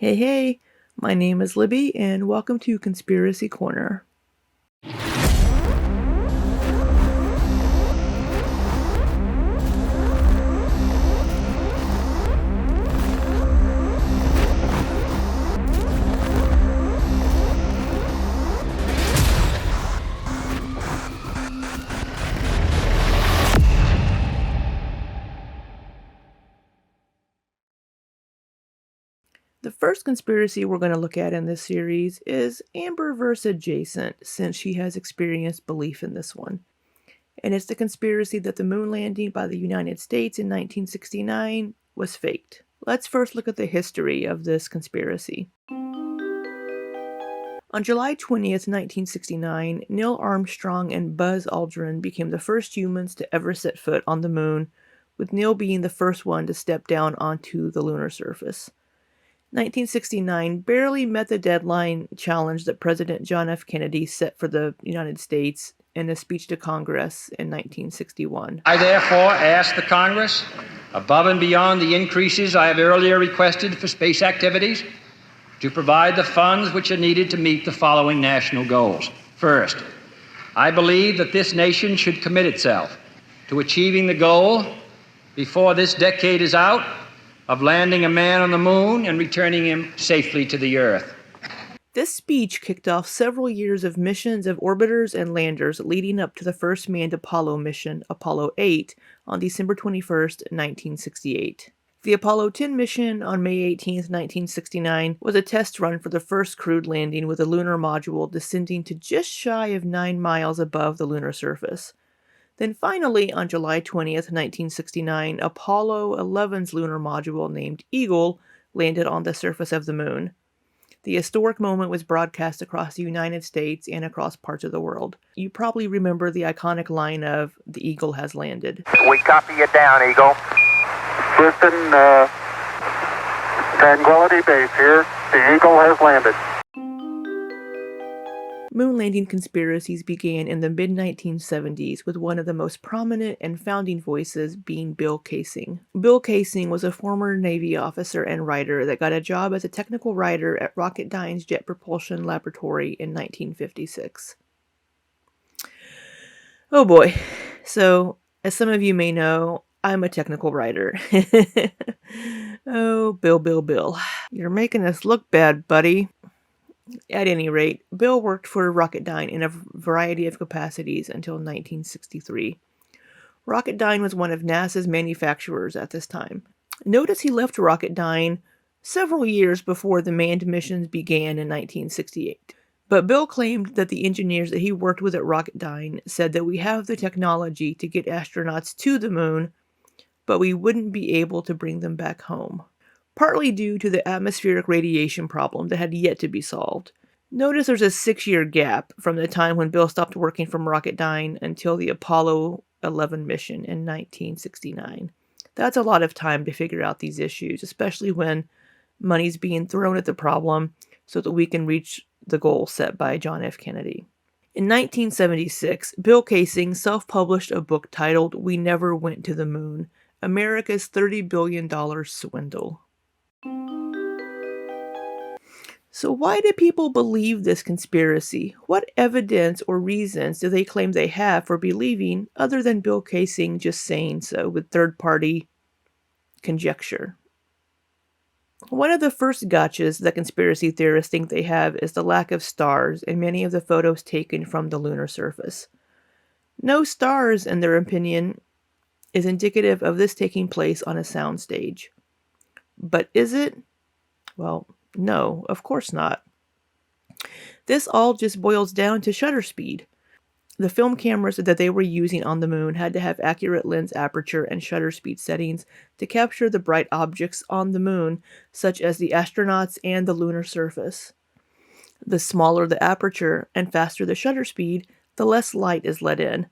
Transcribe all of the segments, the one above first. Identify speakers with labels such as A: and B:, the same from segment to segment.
A: Hey, hey, my name is Libby, and welcome to Conspiracy Corner. The first conspiracy we're going to look at in this series is Amber versus Adjacent, since she has experienced belief in this one. And it's the conspiracy that the moon landing by the United States in 1969 was faked. Let's first look at the history of this conspiracy. On July 20th, 1969, Neil Armstrong and Buzz Aldrin became the first humans to ever set foot on the moon, with Neil being the first one to step down onto the lunar surface. 1969 barely met the deadline challenge that President John F. Kennedy set for the United States in a speech to Congress in 1961.
B: I therefore ask the Congress, above and beyond the increases I have earlier requested for space activities, to provide the funds which are needed to meet the following national goals. First, I believe that this nation should commit itself to achieving the goal, before this decade is out, of landing a man on the moon and returning him safely to the Earth.
A: This speech kicked off several years of missions of orbiters and landers leading up to the first manned Apollo mission, Apollo 8, on December 21st, 1968. The Apollo 10 mission on May 18, 1969, was a test run for the first crewed landing with a lunar module descending to just shy of 9 miles above the lunar surface. Then finally, on July 20th, 1969, Apollo 11's lunar module named Eagle landed on the surface of the moon. The historic moment was broadcast across the United States and across parts of the world. You probably remember the iconic line of, "The Eagle has landed."
C: We copy you down, Eagle.
D: Houston, Tranquility Base here. The Eagle has landed.
A: Moon landing conspiracies began in the mid-1970s with one of the most prominent and founding voices being Bill Kaysing. Bill Kaysing was a former Navy officer and writer that got a job as a technical writer at Rocketdyne's Jet Propulsion Laboratory in 1956. Oh boy. So, as some of you may know, I'm a technical writer. Oh, Bill. You're making us look bad, buddy. At any rate, Bill worked for Rocketdyne in a variety of capacities until 1963. Rocketdyne was one of NASA's manufacturers at this time. Notice he left Rocketdyne several years before the manned missions began in 1968. But Bill claimed that the engineers that he worked with at Rocketdyne said that we have the technology to get astronauts to the moon, but we wouldn't be able to bring them back home, partly due to the atmospheric radiation problem that had yet to be solved. Notice there's a 6-year gap from the time when Bill stopped working from Rocketdyne until the Apollo 11 mission in 1969. That's a lot of time to figure out these issues, especially when money's being thrown at the problem so that we can reach the goal set by John F. Kennedy. In 1976, Bill Kaysing self-published a book titled "We Never Went to the Moon: America's $30 billion Swindle." So why do people believe this conspiracy? What evidence or reasons do they claim they have for believing, other than Bill Kaysing just saying so with third-party conjecture? One of the first gotchas that conspiracy theorists think they have is the lack of stars in many of the photos taken from the lunar surface. No stars, in their opinion, is indicative of this taking place on a soundstage. But is it? Well, no, of course not. This all just boils down to shutter speed. The film cameras that they were using on the moon had to have accurate lens aperture and shutter speed settings to capture the bright objects on the moon, such as the astronauts and the lunar surface. The smaller the aperture and faster the shutter speed, the less light is let in.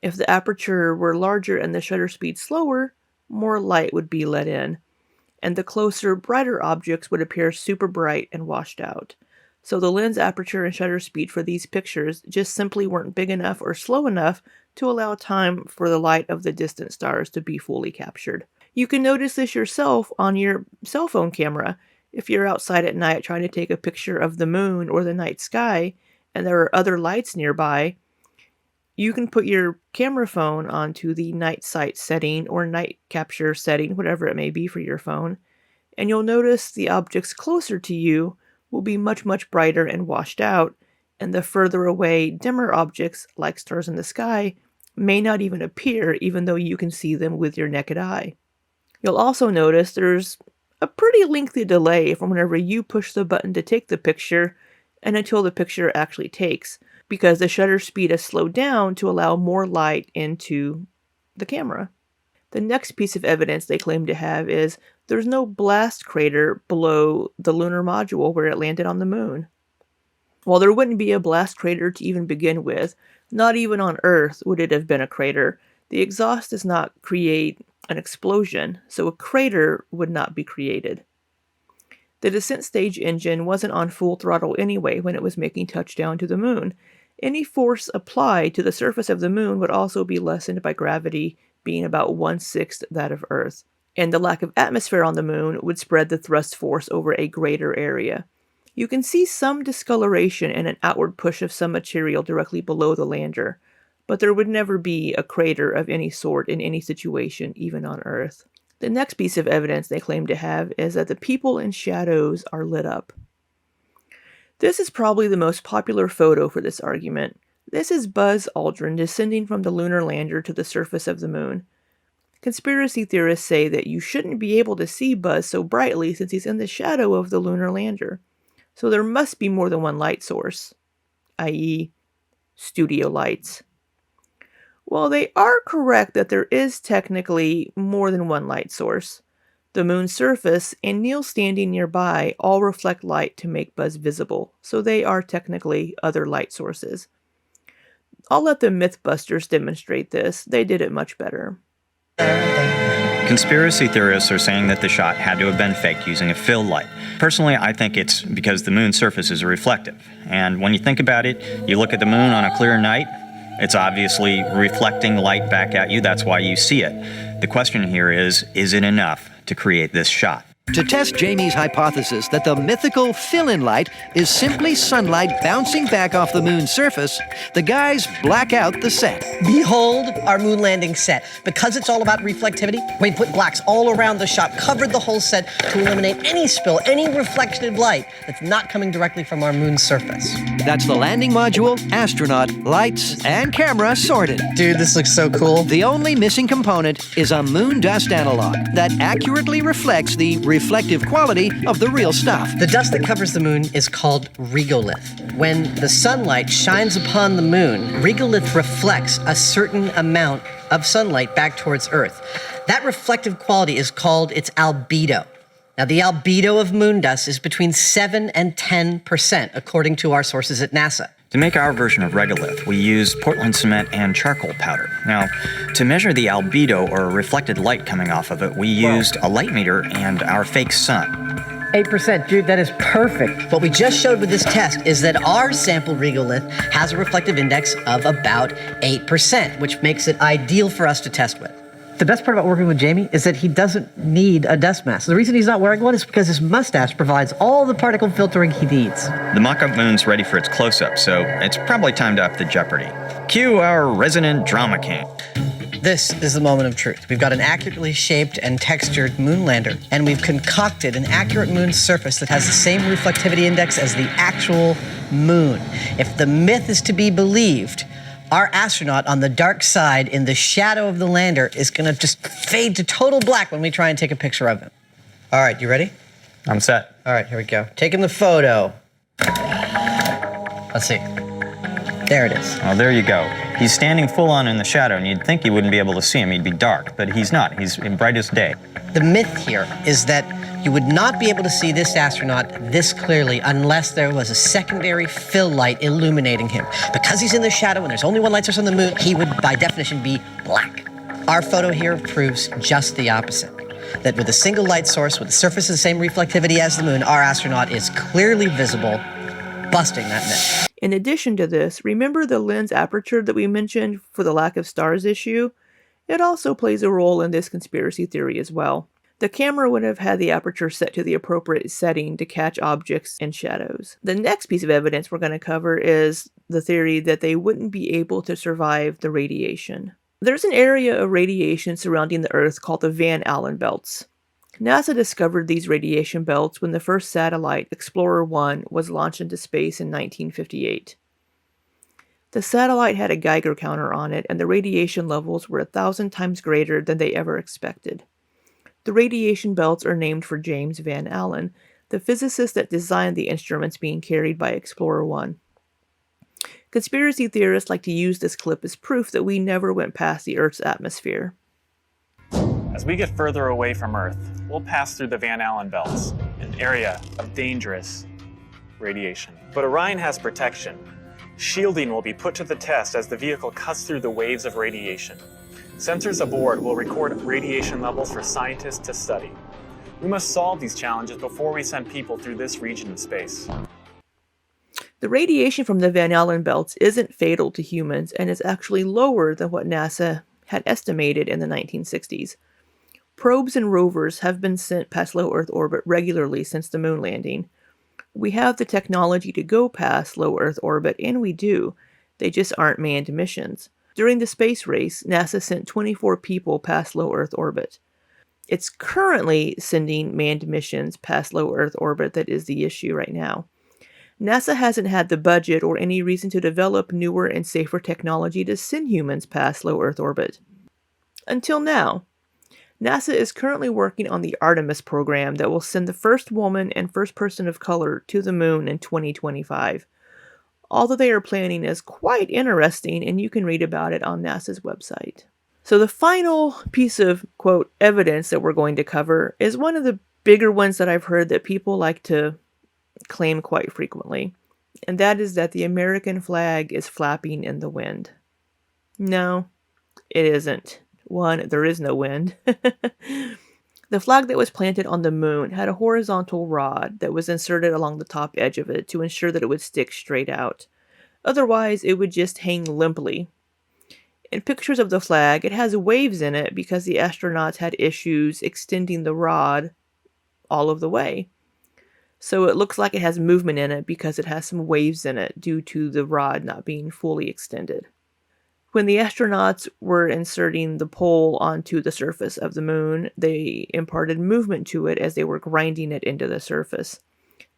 A: If the aperture were larger and the shutter speed slower, more light would be let in, and the closer, brighter objects would appear super bright and washed out. So the lens aperture and shutter speed for these pictures just simply weren't big enough or slow enough to allow time for the light of the distant stars to be fully captured. You can notice this yourself on your cell phone camera. If you're outside at night trying to take a picture of the moon or the night sky, and there are other lights nearby, you can put your camera phone onto the night sight setting or night capture setting, whatever it may be for your phone, and you'll notice the objects closer to you will be much, much brighter and washed out, and the further away, dimmer objects, like stars in the sky, may not even appear even though you can see them with your naked eye. You'll also notice there's a pretty lengthy delay from whenever you push the button to take the picture and until the picture actually takes, because the shutter speed is slowed down to allow more light into the camera. The next piece of evidence they claim to have is there's no blast crater below the lunar module where it landed on the moon. While there wouldn't be a blast crater to even begin with, not even on Earth would it have been a crater. The exhaust does not create an explosion, so a crater would not be created. The descent stage engine wasn't on full throttle anyway when it was making touchdown to the moon. Any force applied to the surface of the moon would also be lessened by gravity being about 1/6 that of Earth, and the lack of atmosphere on the moon would spread the thrust force over a greater area. You can see some discoloration and an outward push of some material directly below the lander, but there would never be a crater of any sort in any situation, even on Earth. The next piece of evidence they claim to have is that the people in shadows are lit up. This is probably the most popular photo for this argument. This is Buzz Aldrin descending from the lunar lander to the surface of the moon. Conspiracy theorists say that you shouldn't be able to see Buzz so brightly since he's in the shadow of the lunar lander. So there must be more than one light source, i.e., studio lights. Well, they are correct that there is technically more than one light source. The moon's surface and Neil standing nearby all reflect light to make Buzz visible, so they are technically other light sources. I'll let the Mythbusters demonstrate this. They did it much better.
E: Conspiracy theorists are saying that the shot had to have been faked using a fill light. Personally, I think it's because the moon's surface is reflective. And when you think about it, you look at the moon on a clear night, it's obviously reflecting light back at you. That's why you see it. The question here is it enough to create this shot?
F: To test Jamie's hypothesis that the mythical fill-in light is simply sunlight bouncing back off the moon's surface, the guys black out the set.
G: Behold our moon landing set. Because it's all about reflectivity, we put blacks all around the shot, covered the whole set to eliminate any spill, any reflected light that's not coming directly from our moon's surface.
F: That's the landing module, astronaut, lights, and camera sorted.
G: Dude, this looks so cool.
F: The only missing component is a moon dust analog that accurately reflects the reflective quality of the real stuff.
G: The dust that covers the moon is called regolith. When the sunlight shines upon the moon, regolith reflects a certain amount of sunlight back towards Earth. That reflective quality is called its albedo. Now, the albedo of moon dust is between 7 and 10%, according to our sources at NASA.
E: To make our version of regolith, we used Portland cement and charcoal powder. Now, to measure the albedo or reflected light coming off of it, we used a light meter and our fake sun.
G: 8%, dude, that is perfect. What we just showed with this test is that our sample regolith has a reflective index of about 8%, which makes it ideal for us to test with. The best part about working with Jamie is that he doesn't need a dust mask. The reason he's not wearing one is because his mustache provides all the particle filtering he needs.
E: The mock-up moon's ready for its close-up, so it's probably time to up the jeopardy. Cue our resident drama king.
G: This is the moment of truth. We've got an accurately shaped and textured moon lander, and we've concocted an accurate moon surface that has the same reflectivity index as the actual moon. If the myth is to be believed, our astronaut on the dark side in the shadow of the lander is gonna just fade to total black when we try and take a picture of him. All right, you ready?
E: I'm set.
G: All right, here we go. Taking the photo. Let's see. There it is.
E: Well, there you go. He's standing full on in the shadow, and you'd think you wouldn't be able to see him. He'd be dark, but he's not. He's in brightest day.
G: The myth here is that you would not be able to see this astronaut this clearly unless there was a secondary fill light illuminating him. Because he's in the shadow and there's only one light source on the moon, he would, by definition, be black. Our photo here proves just the opposite. That with a single light source, with the surface of the same reflectivity as the moon, our astronaut is clearly visible, busting that myth.
A: In addition to this, remember the lens aperture that we mentioned for the lack of stars issue? It also plays a role in this conspiracy theory as well. The camera would have had the aperture set to the appropriate setting to catch objects and shadows. The next piece of evidence we're going to cover is the theory that they wouldn't be able to survive the radiation. There's an area of radiation surrounding the Earth called the Van Allen belts. NASA discovered these radiation belts when the first satellite, Explorer 1, was launched into space in 1958. The satellite had a Geiger counter on it, and the radiation levels were 1,000 times greater than they ever expected. The radiation belts are named for James Van Allen, the physicist that designed the instruments being carried by Explorer 1. Conspiracy theorists like to use this clip as proof that we never went past the Earth's atmosphere.
H: As we get further away from Earth, we'll pass through the Van Allen belts, an area of dangerous radiation. But Orion has protection. Shielding will be put to the test as the vehicle cuts through the waves of radiation. Sensors aboard will record radiation levels for scientists to study. We must solve these challenges before we send people through this region of space.
A: The radiation from the Van Allen belts isn't fatal to humans and is actually lower than what NASA had estimated in the 1960s. Probes and rovers have been sent past low Earth orbit regularly since the moon landing. We have the technology to go past low Earth orbit, and we do. They just aren't manned missions. During the space race, NASA sent 24 people past low Earth orbit. It's currently sending manned missions past low Earth orbit that is the issue right now. NASA hasn't had the budget or any reason to develop newer and safer technology to send humans past low Earth orbit. Until now. NASA is currently working on the Artemis program that will send the first woman and first person of color to the moon in 2025. All that they are planning is quite interesting, and you can read about it on NASA's website. So the final piece of, quote, evidence that we're going to cover is one of the bigger ones that I've heard that people like to claim quite frequently, and that is that the American flag is flapping in the wind. No, it isn't. One, there is no wind. The flag that was planted on the moon had a horizontal rod that was inserted along the top edge of it to ensure that it would stick straight out. Otherwise, it would just hang limply. In pictures of the flag, it has waves in it because the astronauts had issues extending the rod all of the way. So it looks like it has movement in it because it has some waves in it due to the rod not being fully extended. When the astronauts were inserting the pole onto the surface of the moon, they imparted movement to it as they were grinding it into the surface.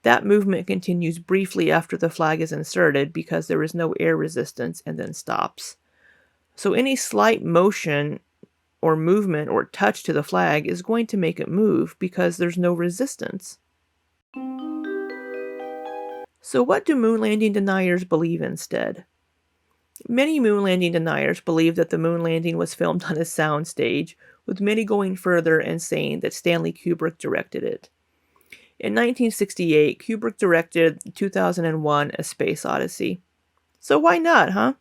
A: That movement continues briefly after the flag is inserted because there is no air resistance and then stops. So any slight motion or movement or touch to the flag is going to make it move because there's no resistance. So what do moon landing deniers believe instead? Many moon landing deniers believe that the moon landing was filmed on a soundstage, with many going further and saying that Stanley Kubrick directed it. In 1968, Kubrick directed 2001: A Space Odyssey. So why not, huh?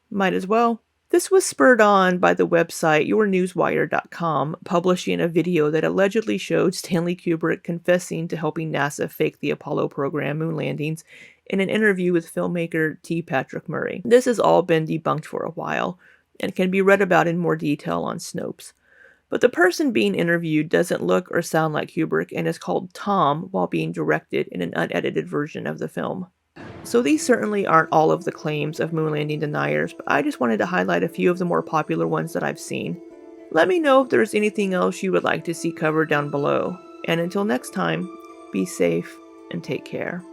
A: Might as well. This was spurred on by the website yournewswire.com publishing a video that allegedly showed Stanley Kubrick confessing to helping NASA fake the Apollo program moon landings in an interview with filmmaker T. Patrick Murray. This has all been debunked for a while, and can be read about in more detail on Snopes. But the person being interviewed doesn't look or sound like Kubrick and is called Tom while being directed in an unedited version of the film. So these certainly aren't all of the claims of moon landing deniers, but I just wanted to highlight a few of the more popular ones that I've seen. Let me know if there's anything else you would like to see covered down below. And until next time, be safe and take care.